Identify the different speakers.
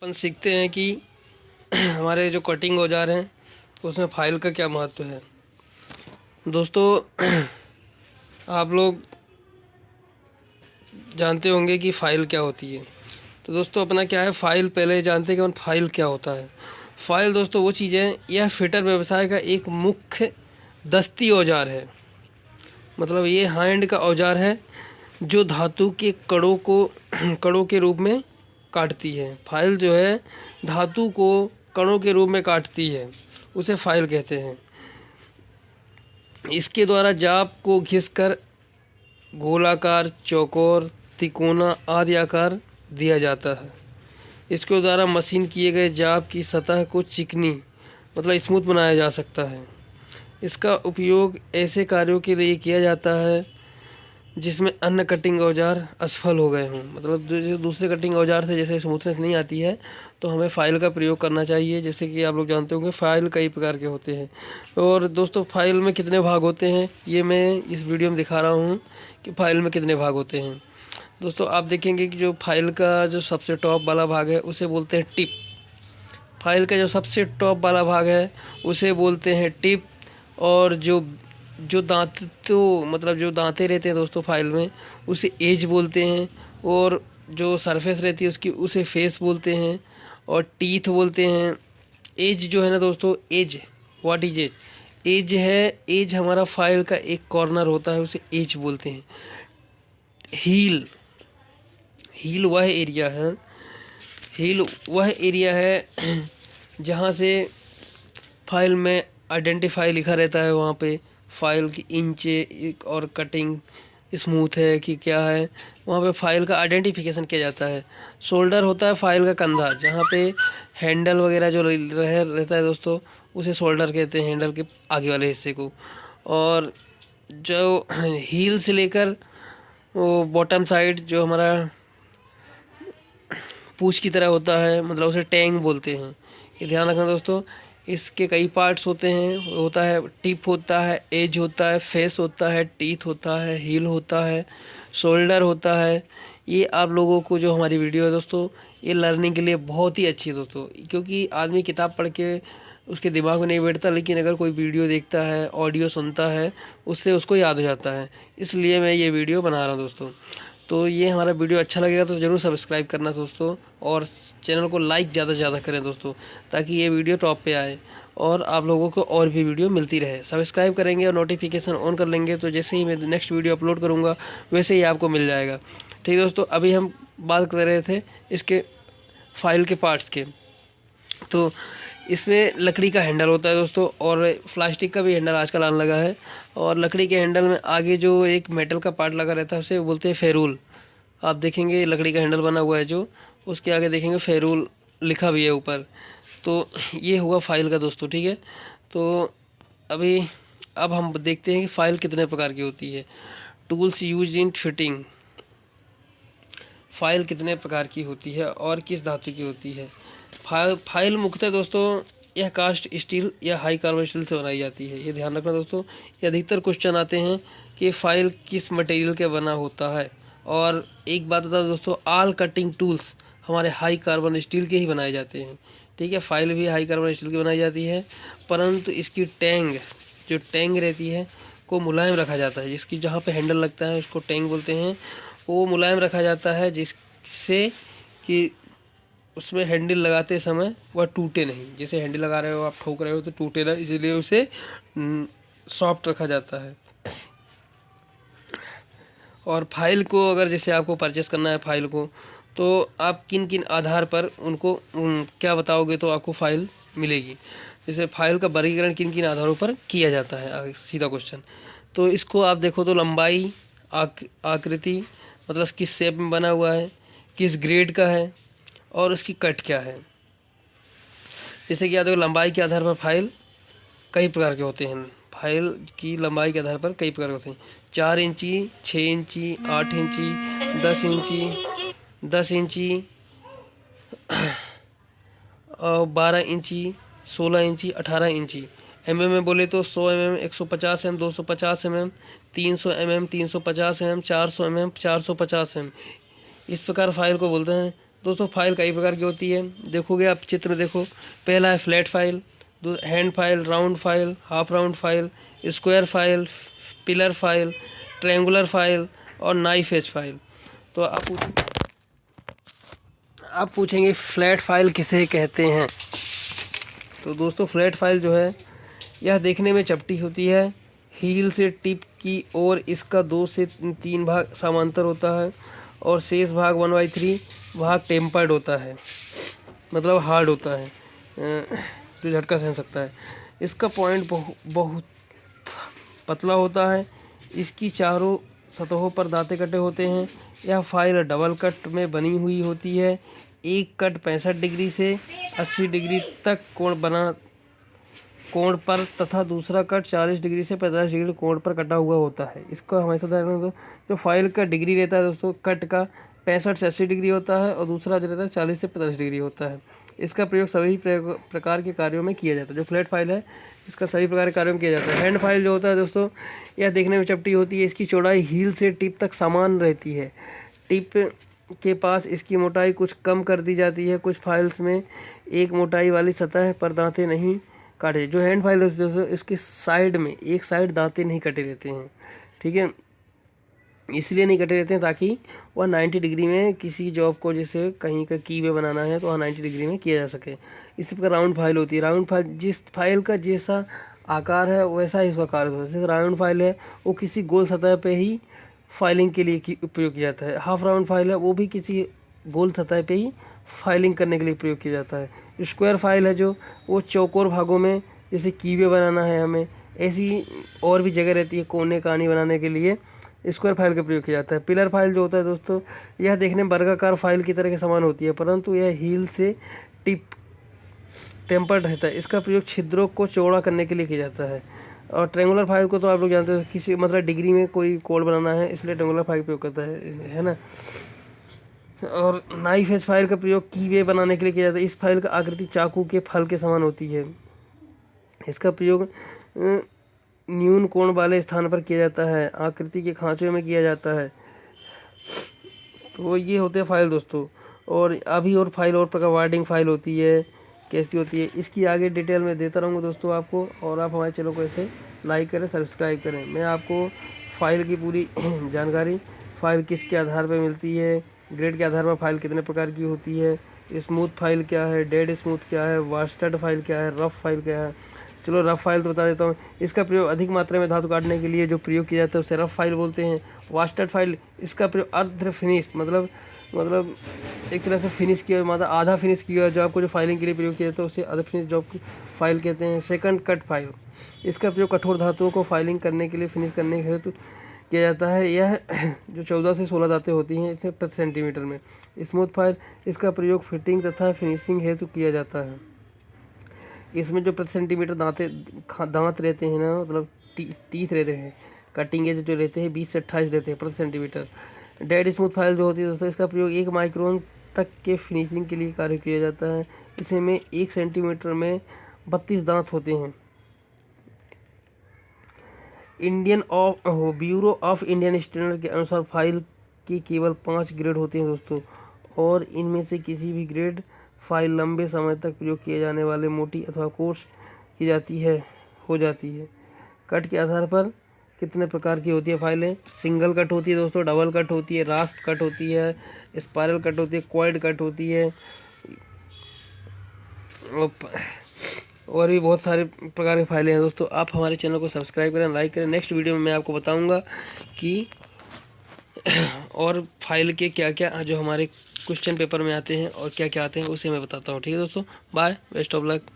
Speaker 1: अपन सीखते हैं कि हमारे जो कटिंग औजार हैं उसमें फाइल का क्या महत्व है। दोस्तों आप लोग जानते होंगे कि फ़ाइल क्या होती है। तो दोस्तों अपना क्या है, फ़ाइल पहले जानते हैं कि फ़ाइल क्या होता है। फ़ाइल दोस्तों वो चीज़ है, यह फिटर व्यवसाय का एक मुख्य दस्ती औजार है। मतलब ये हैंड का औजार है जो धातु के कणों के रूप में काटती है। फाइल जो है धातु को कणों के रूप में काटती है, उसे फाइल कहते हैं। इसके द्वारा जाप को घिसकर गोलाकार, चौकोर, तिकोना आदि आकार दिया जाता है। इसके द्वारा मशीन किए गए जाप की सतह को चिकनी मतलब स्मूथ बनाया जा सकता है। इसका उपयोग ऐसे कार्यों के लिए किया जाता है जिसमें अन्य कटिंग औजार असफल हो गए हों। मतलब जो दूसरे कटिंग औजार से जैसे स्मूथनेस नहीं आती है तो हमें फ़ाइल का प्रयोग करना चाहिए। जैसे कि आप लोग जानते होंगे फ़ाइल कई प्रकार के होते हैं। और दोस्तों फ़ाइल में कितने भाग होते हैं ये मैं इस वीडियो में दिखा रहा हूँ कि फ़ाइल में कितने भाग होते हैं। दोस्तों आप देखेंगे कि जो फाइल का जो सबसे टॉप वाला भाग है उसे बोलते हैं टिप। फाइल का जो सबसे टॉप वाला भाग है उसे बोलते हैं टिप। और जो जो दांत तो मतलब जो दांतें रहते हैं दोस्तों फाइल में उसे एज बोलते हैं। और जो सरफेस रहती है उसकी उसे फेस बोलते हैं और टीथ बोलते हैं। एज जो है ना दोस्तों, edge, what is edge? Edge है, एज हमारा फाइल का एक कॉर्नर होता है, उसे एज बोलते हैं। हील, हील वह एरिया है, हील वह एरिया है जहाँ से फाइल में आइडेंटिफाई लिखा रहता है। वहाँ पे फाइल की इंच और कटिंग स्मूथ है कि क्या है, वहाँ पे फाइल का आइडेंटिफिकेशन किया जाता है। शोल्डर होता है फाइल का कंधा, जहाँ पे हैंडल वगैरह जो रहता है दोस्तों उसे शोल्डर कहते हैं, हैंडल के आगे वाले हिस्से को। और जो हील से लेकर वो बॉटम साइड जो हमारा पूंछ की तरह होता है, मतलब उसे टैंग बोलते हैं। ये ध्यान रखना दोस्तों, इसके कई पार्ट्स होते हैं। होता है टिप, होता है एज, होता है फेस, होता है टीथ, होता है हील, होता है शोल्डर, होता है। ये आप लोगों को जो हमारी वीडियो है दोस्तों ये लर्निंग के लिए बहुत ही अच्छी है दोस्तों, क्योंकि आदमी किताब पढ़ के उसके दिमाग में नहीं बैठता, लेकिन अगर कोई वीडियो देखता है, ऑडियो सुनता है, उससे उसको याद हो जाता है। इसलिए मैं ये वीडियो बना रहा हूँ दोस्तों। तो ये हमारा वीडियो अच्छा लगेगा तो ज़रूर सब्सक्राइब करना दोस्तों, और चैनल को लाइक ज़्यादा से ज़्यादा करें दोस्तों, ताकि ये वीडियो टॉप पे आए और आप लोगों को और भी वीडियो मिलती रहे। सब्सक्राइब करेंगे और नोटिफिकेशन ऑन कर लेंगे तो जैसे ही मैं नेक्स्ट वीडियो अपलोड करूँगा वैसे ही आपको मिल जाएगा। ठीक है दोस्तों, अभी हम बात कर रहे थे इसके फाइल के पार्ट्स के। तो इसमें लकड़ी का हैंडल होता है दोस्तों, और प्लास्टिक का भी हैंडल आजकल आने लगा है। और लकड़ी के हैंडल में आगे जो एक मेटल का पार्ट लगा रहता है उसे बोलते हैं फेरूल। आप देखेंगे लकड़ी का हैंडल बना हुआ है जो, उसके आगे देखेंगे फेरूल लिखा भी है ऊपर। तो ये हुआ फाइल का दोस्तों। ठीक है, तो अब हम देखते हैं कि फाइल कितने प्रकार की होती है। Tools use in fitting, file कितने प्रकार की होती है और किस धातु की होती है। फाइल मुख्यतः दोस्तों यह कास्ट स्टील या हाई कार्बन स्टील से बनाई जाती है। ये ध्यान रखना दोस्तों, ये अधिकतर क्वेश्चन आते हैं कि फाइल किस मटेरियल के बना होता है। और एक बात बता दोस्तों, ऑल कटिंग टूल्स हमारे हाई कार्बन स्टील के ही बनाए जाते हैं। ठीक है, फाइल भी हाई कार्बन स्टील की बनाई जाती है, परंतु इसकी टैंग, जो टैंग रहती है, को मुलायम रखा जाता है। जिसकी जहाँ पे हैंडल लगता है उसको टैंग बोलते हैं। वो मुलायम रखा जाता है जिससे कि उसमें हैंडल लगाते समय वह टूटे नहीं। जैसे हैंडल लगा रहे हो आप, ठोक रहे हो तो टूटे ना, इसलिए उसे सॉफ्ट रखा जाता है। और फाइल को अगर जैसे आपको परचेस करना है फाइल को, तो आप किन किन आधार पर उनको क्या बताओगे तो आपको फाइल मिलेगी। जैसे फाइल का वर्गीकरण किन किन आधारों पर किया जाता है, सीधा क्वेश्चन। तो इसको आप देखो तो लंबाई, आकृति, मतलब किस शेप में बना हुआ है, किस ग्रेड का है, और उसकी कट क्या है। जैसे कि आप देखो लंबाई के आधार पर फाइल कई प्रकार के होते हैं। फाइल की लंबाई के आधार पर कई प्रकार के होते हैं। 4 इंची, 6 इंची, 8 इंची, 10 इंची, 10 इंची, 12 इंची, 16 इंची, 18 इंची। mm में बोले तो 100 mm, 150 mm, 250 mm, 300 mm, 350 mm, 400 mm, 450 mm। इस प्रकार फाइल को बोलते हैं दोस्तों फाइल कई प्रकार की होती है, देखोगे आप चित्र देखो। पहला है flat file, hand file, round file, half round file, square file, pillar file, triangular file और नाइफ एज फाइल। तो आप पूछेंगे फ्लैट फाइल किसे कहते हैं। तो दोस्तों फ्लैट फाइल जो है यह देखने में चपटी होती है, हील से टिप की ओर इसका 2 से 3 भाग समांतर होता है और शेष भाग 1/3 भाग टेम्पर्ड होता है, मतलब हार्ड होता है, जो झटका सहन सकता है। इसका पॉइंट बहुत पतला होता है। इसकी चारों सतहों पर दांते कटे होते हैं। यह फाइल डबल कट में बनी हुई होती है। एक कट 65 डिग्री से 80 डिग्री तक कोण पर तथा दूसरा कट 40 डिग्री से 45 डिग्री कोण पर कटा हुआ होता है। इसको हमेशा ध्यान रखना, जो फाइल का डिग्री रहता है दोस्तों कट का 65 से 80 डिग्री होता है और दूसरा जो रहता है 40 से 45 डिग्री होता है। इसका प्रयोग सभी प्रकार के कार्यों में किया जाता है। जो फ्लैट फाइल है इसका सभी प्रकार के कार्यों में किया जाता है। हैंड फाइल जो होता है दोस्तों यह देखने में चपटी होती है। इसकी चौड़ाई हील से टिप तक समान रहती है। टिप के पास इसकी मोटाई कुछ कम कर दी जाती है। कुछ फाइल्स में एक मोटाई वाली सतह पर दांते नहीं काटे। जो हैंड फाइल होती है दोस्तों इसके साइड में एक साइड दांते नहीं कटे रहते हैं, ठीक है, इसलिए नहीं कटे रहते हैं ताकि वह 90 डिग्री में किसी जॉब को जैसे कहीं का कीवे बनाना है तो वह 90 डिग्री में किया जा सके। इसी प्रकार राउंड फाइल होती है। राउंड फाइल जिस फाइल का जैसा आकार है वैसा ही उसका कार्य होता है। जैसे राउंड फाइल है वो किसी गोल सतह पे ही फाइलिंग के लिए उपयोग किया जाता है। हाफ राउंड फाइल है वो भी किसी गोल सतह पे ही फाइलिंग करने के लिए प्रयोग किया जाता है। स्क्वायर फाइल है जो वो चौकोर भागों में जैसे कीवे बनाना है हमें, ऐसी और भी जगह रहती है कोने कहानी बनाने के लिए स्क्वायर फाइल का प्रयोग किया जाता है। पिलर फाइल जो होता है दोस्तों यह देखने में वर्गाकार फाइल की तरह के समान होती है परंतु यह हील से टिप टेम्पर्ड रहता है। इसका प्रयोग छिद्रों को चौड़ा करने के लिए किया जाता है। और ट्रायंगुलर फाइल को तो आप लोग जानते हैं, किसी मतलब डिग्री में कोई कोड बनाना है इसलिए ट्रायंगुलर फाइल का प्रयोग करता है ना। और नाइफ एज फाइल का प्रयोग कीवे बनाने के लिए किया जाता है। इस फाइल का आकृति चाकू के फल के समान होती है। इसका प्रयोग न्यून कोण वाले स्थान पर किया जाता है, आकृति के खांचों में किया जाता है। तो ये होते हैं फाइल दोस्तों। और अभी और फाइल और प्रकार वार्डिंग फाइल होती है, कैसी होती है इसकी आगे डिटेल में देता रहूँगा दोस्तों आपको। और आप हमारे चैनल को ऐसे लाइक करें, सब्सक्राइब करें। मैं आपको फाइल की पूरी जानकारी, फाइल किसके आधार पर मिलती है, ग्रेड के आधार पर फाइल कितने प्रकार की होती है, स्मूथ फाइल क्या है, डेड स्मूथ क्या है, वास्टर्ड फाइल क्या है, रफ फाइल क्या है। चलो रफ फाइल तो बता देता हूँ। इसका प्रयोग अधिक मात्रा में धातु काटने के लिए जो प्रयोग किया जाता है उसे रफ फाइल बोलते हैं। वास्टर्ड फाइल इसका प्रयोग अर्ध फिनिश मतलब एक तरह से फिनिश किया मतलब आधा फिनिश किया जॉब को जो फाइलिंग के लिए प्रयोग किया जाता है उसे आधा फिनिश जॉब की फाइल कहते हैं। सेकंड कट फाइल इसका प्रयोग कठोर धातुओं को फाइलिंग करने के लिए फिनिश करने के हेतु किया जाता है। यह जो 14 से 16 दांतें होती हैं इसमें प्रति सेंटीमीटर में। स्मूथ फाइल इसका प्रयोग फिटिंग तथा फिनिशिंग हेतु किया जाता है। इसमें जो प्रति सेंटीमीटर दांत रहते हैं ना, मतलब टीथ रहते हैं, कटिंग एज जो रहते हैं 20 से 28 रहते हैं प्रति सेंटीमीटर। डेड स्मूथ फाइल जो होती है दोस्तों इसका प्रयोग 1 माइक्रोन तक के फिनिशिंग के लिए कार्य किया जाता है। इसमें 1 सेंटीमीटर में 32 दांत होते हैं। ब्यूरो ऑफ इंडियन स्टैंडर्ड के अनुसार फाइल के केवल 5 ग्रेड होते हैं दोस्तों, और इनमें से किसी भी ग्रेड फाइल लंबे समय तक प्रयोग किए जाने वाले मोटी अथवा कोर्स की जाती है हो जाती है। कट के आधार पर कितने प्रकार की होती है फाइलें? सिंगल कट होती है दोस्तों, डबल कट होती है, रास्प कट होती है, स्पाइरल कट होती है, क्वाड कट होती है, और भी बहुत सारे प्रकार की फाइलें हैं दोस्तों। आप हमारे चैनल को सब्सक्राइब करें, लाइक करें। नेक्स्ट वीडियो में मैं आपको बताऊंगा कि और फाइल के क्या क्या जो हमारे क्वेश्चन पेपर में आते हैं और क्या क्या आते हैं उसे मैं बताता हूँ। ठीक है दोस्तों, बाय, बेस्ट ऑफ लक।